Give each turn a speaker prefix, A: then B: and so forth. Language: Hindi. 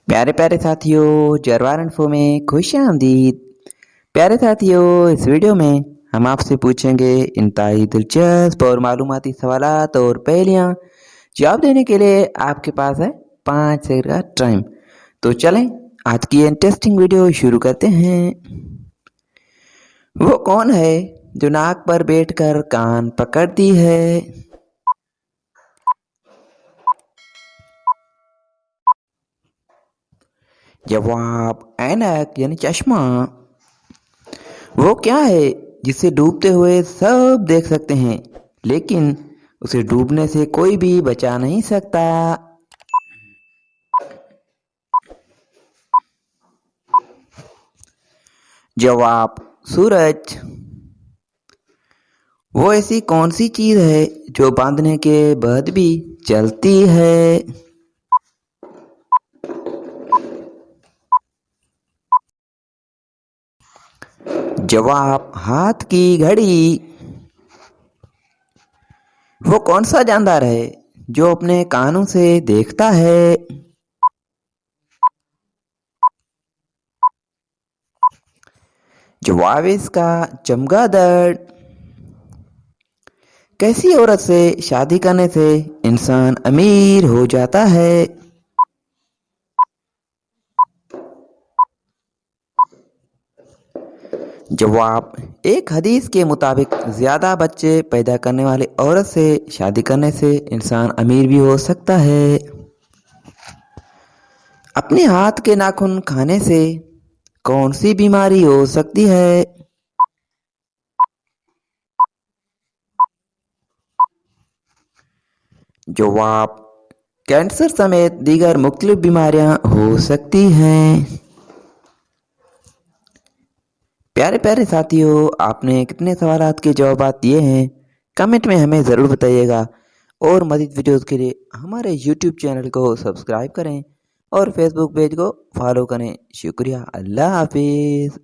A: प्यारे प्यारे साथियों, जरवार इन्फो में खुश आमदीद। प्यारे साथियों, इस वीडियो में हम आपसे पूछेंगे इंतहाई दिलचस्प और मालूमाती सवालात और पहेलियाँ। जवाब देने के लिए आपके पास है 5 सेकंड का टाइम। तो चलें आज की इंटरेस्टिंग वीडियो शुरू करते हैं। वो कौन है जो नाक पर बैठकर कान पकड़ती है? जवाब ऐनक यानी चश्मा। वो क्या है जिसे डूबते हुए सब देख सकते हैं लेकिन उसे डूबने से कोई भी बचा नहीं सकता? जवाब सूरज। वो ऐसी कौन सी चीज है जो बांधने के बाद भी चलती है? जवाब हाथ की घड़ी। वो कौन सा जानदार है जो अपने कानों से देखता है? जवाब इसका चमगादड़। कैसी औरत से शादी करने से इंसान अमीर हो जाता है? जवाब एक हदीस के मुताबिक ज्यादा बच्चे पैदा करने वाली औरत से शादी करने से इंसान अमीर भी हो सकता है। अपने हाथ के नाखून खाने से कौन सी बीमारी हो सकती है? जवाब कैंसर समेत दीगर मुख्तलिफ बीमारियां हो सकती हैं। प्यारे प्यारे साथियों, आपने कितने सवालात के जवाब दिए हैं कमेंट में हमें ज़रूर बताइएगा। और मज़ीद वीडियोज़ के लिए हमारे यूट्यूब चैनल को सब्सक्राइब करें और फेसबुक पेज को फॉलो करें। शुक्रिया। अल्लाह हाफिज़।